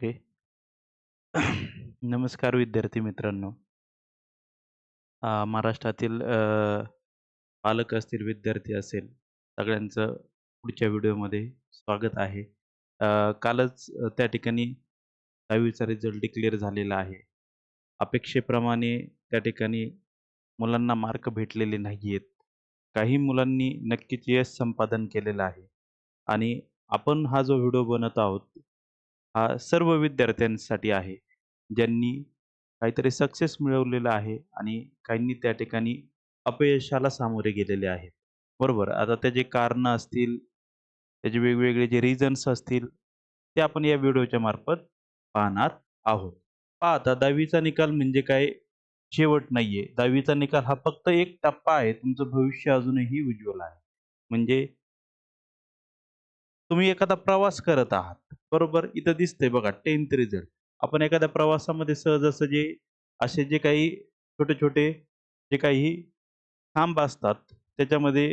Okay. नमस्कार विद्यार्थी मित्रांनो. महाराष्ट्रातील पालक असतील, विद्यार्थी असेल, सगळ्यांचं पुढच्या व्हिडिओमध्ये स्वागत आहे. कालच त्या ठिकाणी 10वीचा रिझल्ट डिक्लेअर झालेला आहे. अपेक्षेप्रमाणे त्या ठिकाणी मुलांना मार्क भेटलेले नाही आहेत. काही मुलांनी नक्कीच यश संपादन केलेलं आहे आणि आपण हा जो व्हिडिओ बनवत आहोत, हा सर्व विद्यार्थ्यांसाठी आहे, ज्यांनी काहीतरी सक्सेस मिळवलेला आहे आणि काहींनी त्या ठिकाणी अपयशाला सामोरे गेलेले आहेत. बरोबर. आता त्याची कारणं असतील, त्याचे वेगवेगळे जे रिझन्स असतील, ते आपण या व्हिडिओच्या मार्फत पाहणार आहोत. पहा आता 10वीचा निकाल म्हणजे काय शेवट नाहीये. 10वीचा निकाल हा फक्त एक टप्पा आहे. तुमचं भविष्य अजूनही उज्ज्वल आहे. म्हणजे तुम्ही एखादा प्रवास करत आहात. बरोबर. इथं दिसतंय बघा 10th रिझल्ट. आपण एखाद्या प्रवासामध्ये सहजासहजी असे जे काही छोटे-छोटे जे काही खांब असतात, त्याच्यामध्ये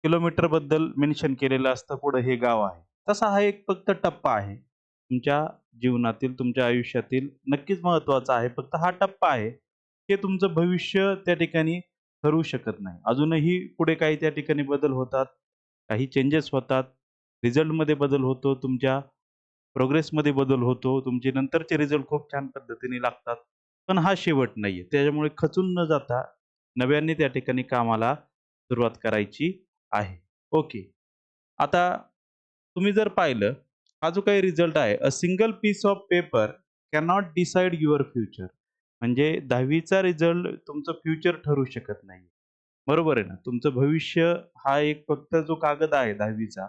किलोमीटरबद्दल मेन्शन केलेलं असतं, पुढं हे गाव आहे. तसा हा एक फक्त टप्पा आहे. तुमच्या जीवनातील, तुमच्या आयुष्यातील नक्कीच महत्त्वाचा आहे. फक्त हा टप्पा आहे. हे तुमचं भविष्य त्या ठिकाणी ठरवू शकत नाही. अजूनही पुढे काही त्या ठिकाणी बदल होतात, काही चेंजेस होतात, रिझल्टमध्ये बदल होतो, तुमच्या प्रोग्रेसमध्ये बदल होतो, तुमचे नंतरचे रिझल्ट खूप छान पद्धतीने लागतात. पण हा शेवट नाहीये. त्याच्यामुळे खचून न जाता नव्याने त्या ठिकाणी कामाला सुरुवात करायची आहे. ओके. आता तुम्ही जर पाहिलं, हा जो काही रिझल्ट आहे, a single piece of paper cannot decide your future. म्हणजे 10वीचा रिझल्ट तुमचं फ्युचर ठरवू शकत नाही. बरोबर आहे ना? तुमचं भविष्य हा एक फक्त जो कागद आहे 10वीचा,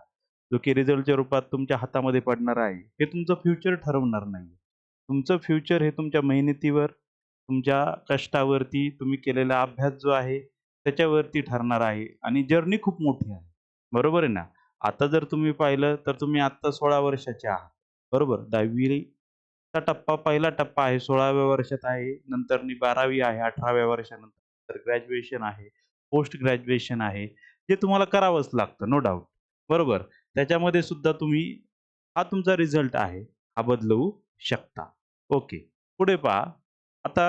जो की रिझल्टच्या रूपात तुमच्या हातामध्ये पडणार आहे, हे तुमचं फ्युचर ठरवणार नाही. तुमचं फ्युचर हे तुमच्या मेहनतीवर, तुमच्या कष्टावरती, तुम्ही केलेला अभ्यास जो आहे, त्याच्यावरती ठरणार आहे आणि जर्नी खूप मोठी आहे. बरोबर आहे ना? आता जर तुम्ही पाहिलं, तर तुम्ही आत्ता 16 वर्षाचे आहात. बरोबर. 10वीचा टप्पा पहिला टप्पा आहे. 16व्या वर्षात आहे. नंतरनी 12वी आहे. 18व्या वर्षानंतर ग्रॅज्युएशन आहे. पोस्ट ग्रॅज्युएशन आहे. जे तुम्हाला करावंच लागतं नो डाउट. बरोबर. त्याच्यामध्ये सुद्धा तुम्ही हा तुमचा रिझल्ट आहे. हा बदलवू शकता. ओके. पुढे पहा. आता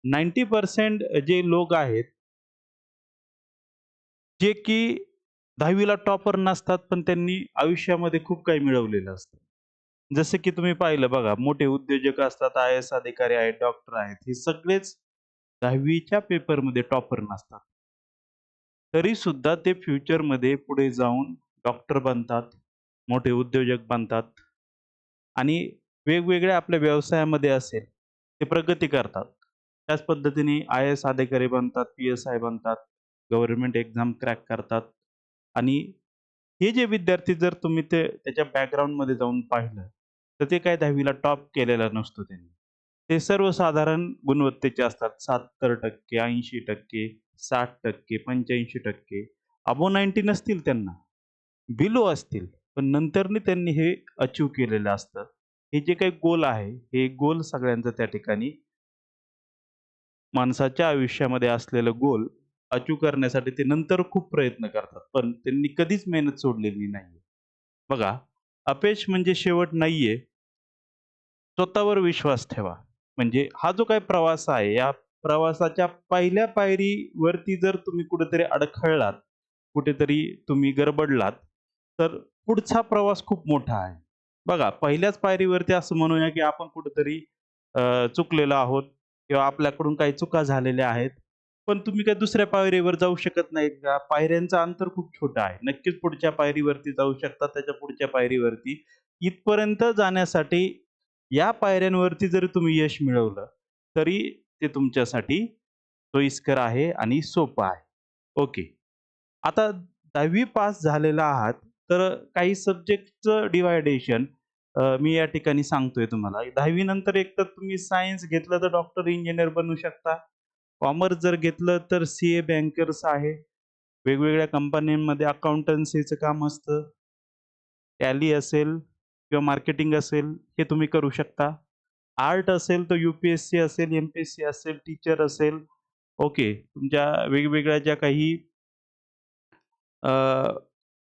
90% जे लोक आहेत, जे की 10वीला टॉपर नसतात, पण त्यांनी आयुष्यामध्ये खूप काही मिळवलेलं असतं. जसं की तुम्ही पाहिलं बघा, मोठे उद्योजक असतात, आय-ए-एस अधिकारी आहेत, डॉक्टर आहेत. हे सगळेच 10वीच्या पेपरमध्ये टॉपर नसतात. तरीसुद्धा ते फ्युचरमध्ये पुढे जाऊन डॉक्टर बनतात, मोठे उद्योजक बनतात आणि वेगवेगळ्या आपल्या व्यवसायामध्ये असेल, ते प्रगती करतात. त्याच पद्धतीने आय-ए-एस अधिकारी बनतात, पी-एस-आय बनतात, गव्हर्नमेंट एक्झाम क्रॅक करतात आणि हे जे विद्यार्थी जर तुम्ही त्याच्या बॅकग्राऊंडमध्ये जाऊन पाहिलं, तर ते काय 10वीला टॉप केलेला नसतो त्यांनी. ते सर्वसाधारण गुणवत्तेचे असतात. 70% 80% 60% 85% अबोव्ह 90 नसतील त्यांना. बिलो असतील. पण नंतरनी त्यांनी हे अचीव्ह केलेलं असतं. हे जे काही गोल आहे, हे गोल सगळ्यांचं त्या ठिकाणी माणसाच्या आयुष्यामध्ये असलेलं गोल अचीव्ह करण्यासाठी ते नंतर खूप प्रयत्न करतात. पण त्यांनी कधीच मेहनत सोडलेली नाहीये. बघा, अपयश म्हणजे शेवट नाहीये. स्वतःवर विश्वास ठेवा. म्हणजे हा जो काही प्रवास आहे, या प्रवासाच्या पहिल्या पायरीवरती जर तुम्ही कुठेतरी अडखळलात, कुठेतरी तुम्ही गडबडलात, तर पुढचा प्रवास खूप मोठा आहे. बघा, पहिल्याच पायरीवरती असं म्हणूया, की आपण कुठेतरी चुकलेलो आहोत किंवा आपल्याकडून काही चुका झालेल्या आहेत. पण तुम्ही काय दुसऱ्या पायरीवर जाऊ शकत नाहीत का? पायऱ्यांचं अंतर खूप छोटं आहे. नक्कीच पुढच्या पायरीवरती जाऊ शकता, त्याच्या पुढच्या पायरीवरती. इथपर्यंत जाण्यासाठी या पायऱ्यांवरती जरी तुम्ही यश मिळवलं, तरी ते तुमच्यासाठी सोयीस्कर आहे आणि सोपं आहे. ओके. आता 10वी पास झालेला आहात, तर काही सब्जेक्टचं डिव्हायडेशन मी या ठिकाणी सांगतोय तुम्हाला. 10वी नंतर एकतर तुम्ही सायन्स घेतलं तर डॉक्टर, इंजिनिअर बनू शकता. कॉमर्स जर घेतलं तर सी-ए, बँकर्स आहे. वेगवेगळ्या कंपन्यांमध्ये अकाउंटन्सीचं काम असतं. टॅली असेल किंवा मार्केटिंग असेल, हे तुम्ही करू शकता. आर्ट असेल तर यू-पी-एस-सी असेल, एम-पी-एस-सी असेल, टीचर असेल. ओके. तुमच्या वेगवेगळ्या ज्या काही अ,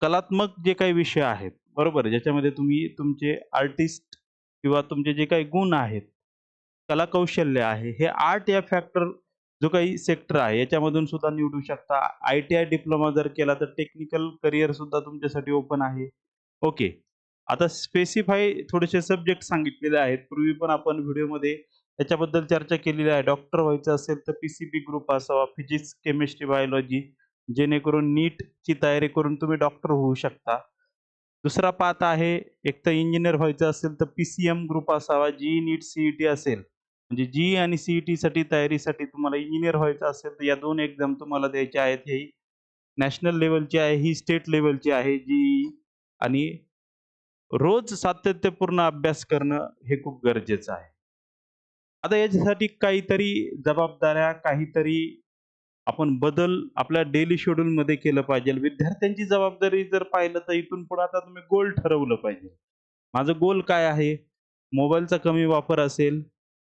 कलात्मक जे काही विषय आहेत, बरोबर आहे. ज्याच्यामध्ये तुम्ही तुमचे आर्टिस्ट किंवा तुमचे जे काही गुण आहेत, कलाकौशल्य आहे, हे आर्ट या फॅक्टर जो काही सेक्टर आहे याच्यामधून सुद्धा निवडू शकता. आय-टी-आय डिप्लोमा जर केला तर टेक्निकल करियर सुद्धा तुमच्यासाठी ओपन आहे. ओके. आता स्पेसिफाय थोडेसे सब्जेक्ट सांगितलेले आहेत. पूर्वी पण आपण व्हिडिओमध्ये त्याच्याबद्दल चर्चा केलेली आहे. डॉक्टर व्हायचं असेल तर पी-सी-बी ग्रुप असावा, फिजिक्स, केमिस्ट्री, बायोलॉजी जेणेकरून नीटची तयारी करून तुम्ही डॉक्टर होऊ शकता. दुसरा पाथ आहे, एक तर इंजिनिअर व्हायचं असेल तर पी-सी-एम ग्रुप असावा. जी नीट, सी-ई-टी असेल, म्हणजे जी आणि सी-ई-टीसाठी तयारीसाठी तुम्हाला इंजिनिअर व्हायचं असेल तर या 2 एक्झाम तुम्हाला द्यायच्या आहेत. ही नॅशनल लेव्हलची आहे, ही स्टेट लेव्हलची आहे जी आणि रोज सातत्यपूर्ण अभ्यास करणं हे खूप गरजेचं आहे. आता याच्यासाठी काहीतरी जबाबदाऱ्या, काहीतरी आपण बदल आपल्या डेली शेड्यूलमध्ये केलं पाहिजे. विद्यार्थ्यांची जबाबदारी जर पाहिलं तर इथून पुढे आता तुम्ही गोल ठरवलं पाहिजे. माझं गोल काय आहे? मोबाईलचा कमी वापर असेल,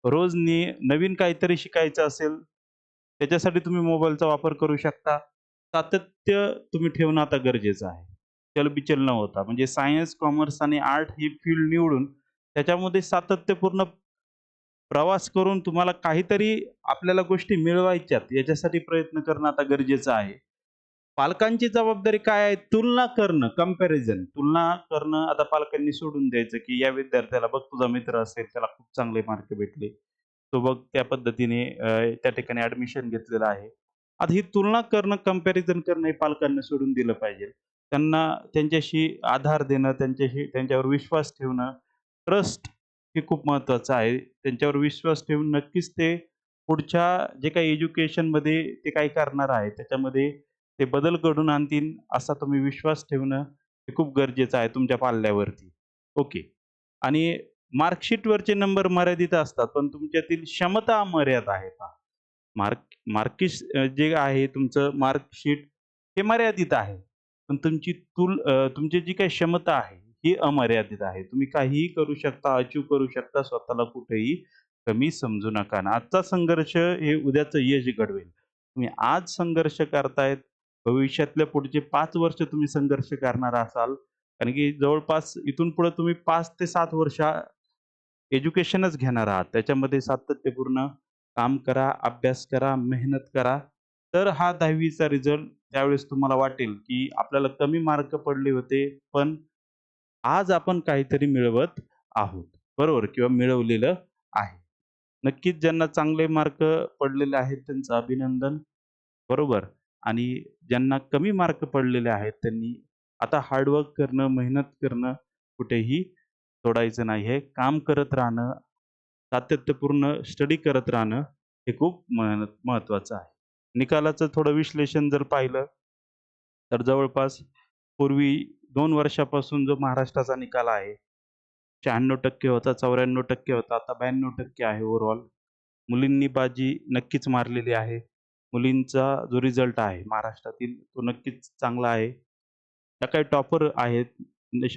रोज नवीन काहीतरी शिकायचं असेल, त्याच्यासाठी तुम्ही मोबाईलचा वापर करू शकता. सातत्य तुम्ही ठेवणं आता गरजेचं आहे. चलबिचल न होता. म्हणजे सायन्स, कॉमर्स आणि आर्ट ही फील्ड निवडून त्याच्यामध्ये सातत्यपूर्ण प्रवास करून तुम्हाला काहीतरी आपल्याला गोष्टी मिळवायच्यात याच्यासाठी प्रयत्न करणं आता गरजेचं आहे. पालकांची जबाबदारी काय आहे? तुलना करणं, कंपॅरिझन. तुलना करणं आता पालकांनी सोडून द्यायचं, की या विद्यार्थ्याला बघ तुझा मित्र असेल, त्याला खूप चांगले मार्क भेटले. तो बघ त्या पद्धतीने त्या ठिकाणी ॲडमिशन घेतलेलं आहे. आता ही तुलना करणं, कंपॅरिझन करणं हे पालकांनी सोडून दिलं पाहिजे. त्यांना त्यांच्याशी आधार देणं, त्यांच्यावर विश्वास ठेवणं, ट्रस्ट हे खूप महत्त्वाचं आहे. त्यांच्यावर विश्वास ठेवून नक्कीच ते पुढच्या जे काही एज्युकेशनमध्ये ते काही करणार आहे, त्याच्यामध्ये ते बदल घडवून आणतील असा तुम्ही विश्वास ठेवणं हे खूप गरजेचं आहे तुमच्या पाल्यावरती. ओके. आणि मार्कशीटवरचे नंबर मर्यादित असतात, पण तुमच्यातील क्षमता अमर्याद आहे पहा. जे आहे तुमचं मार्कशीट हे मर्यादित आहे. पण तुमची जी काही क्षमता आहे, ही अमर्यादित आहे. तुम्ही काहीही करू शकता, अचीव्ह करू शकता, स्वतःला कुठेही कमी समजू नका. आणि आजचा संघर्ष हे उद्याचं यश घडवेल. तुम्ही आज संघर्ष करतायत, भविष्यातल्या पुढचे 5 वर्ष तुम्ही संघर्ष करणार असाल. कारण की जवळपास इथून पुढे तुम्ही 5 ते 7 वर्ष एज्युकेशनच घेणार आहात. त्याच्यामध्ये सातत्यपूर्ण काम करा, अभ्यास करा, मेहनत करा. तर हा 10वी चा रिझल्ट त्यावेळेस तुम्हाला वाटेल, की आपल्याला कमी मार्क पडले होते, पण आज आपण काहीतरी मिळवत आहोत. बरोबर किंवा मिळवलेलं आहे. नक्कीच ज्यांना चांगले मार्क पडलेले आहेत त्यांचं अभिनंदन. बरोबर आणि ज्यांना कमी मार्क पडलेले आहेत त्यांनी आता करणं, मेहनत करणं कुठेही सोडायचं नाही आहे. काम करत राहणं, सातत्यपूर्ण स्टडी करत राहणं हे खूप महत्त्वाचं आहे. निकालाचं थोडं विश्लेषण जर पाहिलं, तर जवळपास पूर्वी 2 वर्षापासून जो महाराष्ट्राचा निकाल आहे, 96% होता, 94% होता, आता 92% आहे ओव्हरऑल. मुलींनी बाजी नक्कीच मारलेली आहे. मुलींचा जो रिझल्ट आहे महाराष्ट्रातील तो नक्कीच चांगला आहे. त्या काही टॉपर आहेत, म्हणजे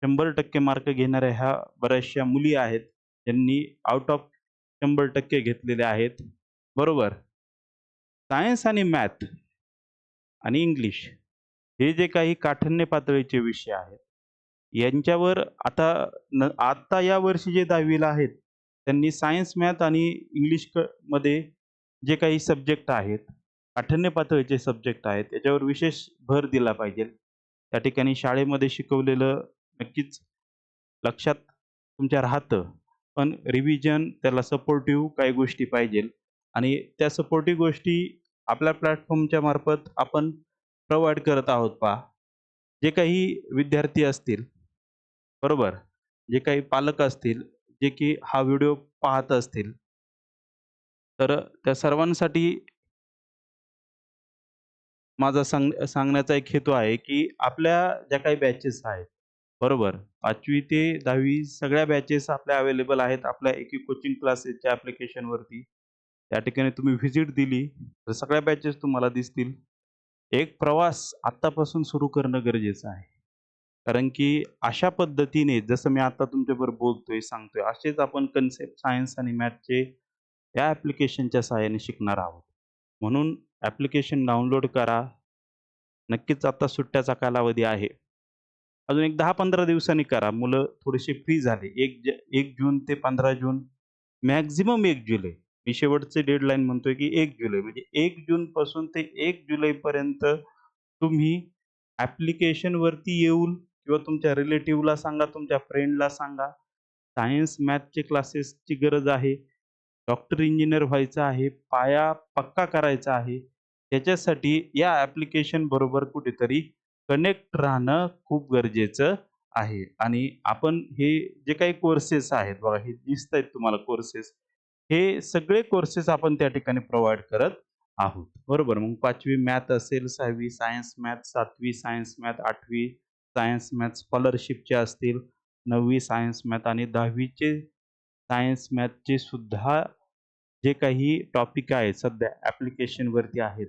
100% मार्क घेणाऱ्या ह्या बऱ्याचशा मुली आहेत, ज्यांनी आउट ऑफ 100% घेतलेले आहेत. बरोबर. सायन्स आणि मॅथ आणि इंग्लिश हे जे काही काठिण्य पातळीचे विषय आहेत, यांच्यावर आता या वर्षी जे 10वी ला आहेत, त्यांनी सायन्स, मॅथ आणि मध्ये जे काही सब्जेक्ट आहेत, काठिण्य पातळीचे सब्जेक्ट आहेत, त्याच्यावर विशेष भर दिला पाहिजे. त्या ठिकाणी शाळेमध्ये शिकवलेलं नक्कीच लक्षात तुमच्या राहतं. पण रिव्हिजन, त्याला सपोर्टिव्ह काही गोष्टी पाहिजेल आणि त्या सपोर्टिव्ह गोष्टी आपल्या प्लॅटफॉर्मच्या मार्फत आपण प्रोव्हाईड करत आहोत पहा. जे काही विद्यार्थी असतील, बरोबर, जे काही पालक असतील, जे की हा व्हिडिओ पाहत असतील, तर त्या सर्वांसाठी माझा सांगण्याचा एक हेतू आहे, की आपल्या ज्या काही बॅचेस आहेत, बरोबर. 5वी ते 10वी सगळ्या बॅचेस आपल्या अवेलेबल आहेत आपल्या एकी कोचिंग क्लासेसच्या ॲप्लिकेशनवरती. त्या ठिकाणी तुम्ही व्हिजिट दिली, तर सगळ्या बॅचेस तुम्हाला दिसतील. एक प्रवास आत्तापासून सुरू करणं गरजेचं आहे. कारण की अशा पद्धतीने जसं मी आता तुमच्याबरोबर बोलतोय, सांगतोय, असेच आपण कन्सेप्ट सायन्स आणि मॅथचे या ॲप्लिकेशनच्या सहाय्याने शिकणार आहोत. म्हणून ॲप्लिकेशन डाउनलोड करा. नक्कीच आता सुट्ट्याचा कालावधी आहे. अजून एक 10-15 दिवसांनी करा. मुलं थोडेसे फ्री झाले. 1 जून ते 15 जून, मॅक्सिमम 1 जुलै. मी शेवटची डेडलाईन म्हणतोय की 1 जुलै म्हणजे 1 जूनपासून ते 1 जुलैपर्यंत तुम्ही ॲप्लिकेशनवरती येऊन किंवा तुमच्या रिलेटिव्हला सांगा, तुमच्या फ्रेंडला सांगा. सायन्स, मॅथचे क्लासेसची गरज आहे. डॉक्टर, इंजिनिअर व्हायचं आहे. पाया पक्का करायचा आहे. त्याच्यासाठी या ॲप्लिकेशन बरोबर कुठेतरी कनेक्ट राहणं खूप गरजेचं आहे. आणि आपण हे जे काही कोर्सेस आहेत बघा, हे दिसतायत तुम्हाला कोर्सेस. हे सगळे कोर्सेस आपण त्या ठिकाणी प्रोव्हाईड करत आहोत. बरोबर. मग 5वी मॅथ असेल, 6वी सायन्स मॅथ, 7वी सायन्स मॅथ, 8वी सायन्स मॅथ स्कॉलरशिपचे असतील, 9वी सायन्स मॅथ आणि 10वीचे सायन्स मॅथचे सुद्धा जे काही टॉपिक आहेत सध्या ॲप्लिकेशनवरती आहेत.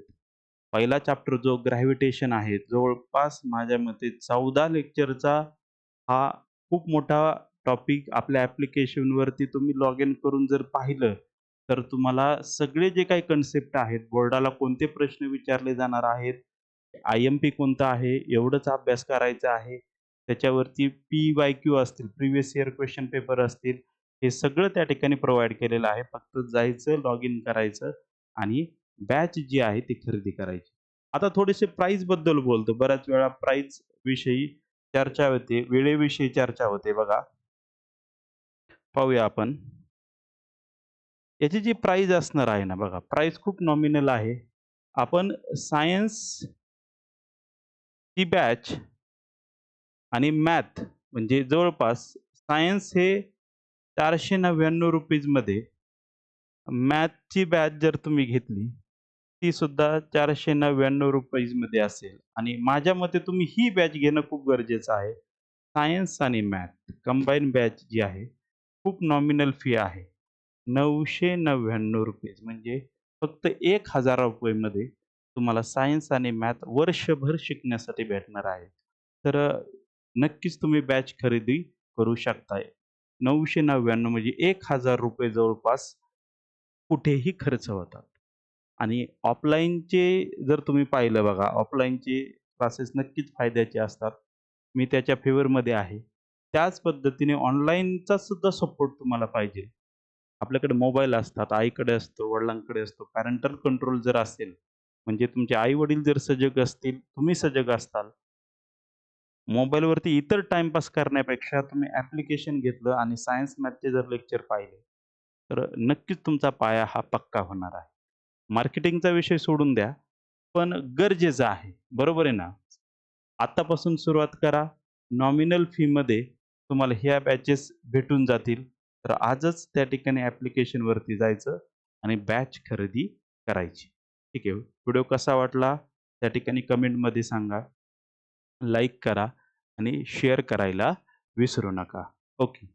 पहिला चॅप्टर जो ग्रॅव्हिटेशन आहे, जवळपास माझ्या मते 14 लेक्चरचा हा खूप मोठा टॉपिक आपल्या ॲप्लिकेशनवरती तुम्ही लॉग इन करून जर पाहिलं, तर तुम्हाला सगळे जे काही कन्सेप्ट आहेत, बोर्डाला कोणते प्रश्न विचारले जाणार आहेत, आय-एम-पी कोणता आहे, एवढंच अभ्यास करायचा आहे. त्याच्यावरती पी-वाय-क्यू असतील, प्रिव्हियस इयर क्वेशन पेपर असतील, हे सगळं त्या ठिकाणी प्रोव्हाईड केलेलं आहे. फक्त जायचं, लॉग इन करायचं आणि बॅच जी आहे ती खरेदी करायची. आता थोडेसे प्राईजबद्दल बोलतो. बऱ्याच वेळा प्राईज विषयी चर्चा होते, वेळेविषयी चर्चा होते बघा. पाहूया आपण. याची जी प्राईज असणार आहे ना बघा, प्राईज खूप नॉमिनल आहे. आपण सायन्सची बॅच आणि मॅथ म्हणजे जवळपास सायन्स हे ₹499 मध्ये, मॅथची बॅच जर तुम्ही घेतली, ती सुद्धा ₹499 मध्ये असेल आणि माझ्या मते तुम्ही ही बॅच घेणं खूप गरजेचं आहे. सायन्स आणि मॅथ कंबाईन बॅच जी आहे, खूप नॉमिनल फी आहे. ₹999 म्हणजे फक्त ₹1000 मध्ये तुम्हाला सायन्स आणि मॅथ वर्षभर शिकण्यासाठी भेटणार आहे. तर नक्कीच तुम्ही बॅच खरेदी करू शकताय. 999 म्हणजे ₹1000 जवळपास कुठेही खर्च होतात. आणि ऑफलाईनचे जर तुम्ही पाहिलं बघा, ऑफलाईनचे क्लासेस नक्कीच फायद्याचे असतात. मी त्याच्या फेवरमध्ये आहे. त्याच पद्धतीने ऑनलाईनचा सुद्धा सपोर्ट तुम्हाला पाहिजे. आपल्याकडे मोबाईल असतात, आईकडे असतो, वडिलांकडे असतो. पॅरेंटल कंट्रोल जर असेल, म्हणजे तुमचे आई-वडील जर सजग असतील, तुम्ही सजग असताल. मोबाईलवरती इतर टाईमपास करण्यापेक्षा तुम्ही ॲप्लिकेशन घेतलं आणि सायन्स मॅथचे जर लेक्चर पाहिले, तर नक्कीच तुमचा पाया हा पक्का होणार आहे. मार्केटिंगचा विषय सोडून द्या, पण गरजेचं आहे. बरोबर आहे ना? आत्तापासून सुरुवात करा. नॉमिनल फीमध्ये तुम्हाला ह्या बॅचेस भेटून जातील. तर आजच त्या ठिकाणी ॲप्लिकेशनवरती जायचं आणि बॅच खरेदी करायची. ठीक आहे. व्हिडिओ कसा वाटला त्या ठिकाणी कमेंटमध्ये सांगा. लाईक करा आणि शेअर करायला विसरू नका. ओके.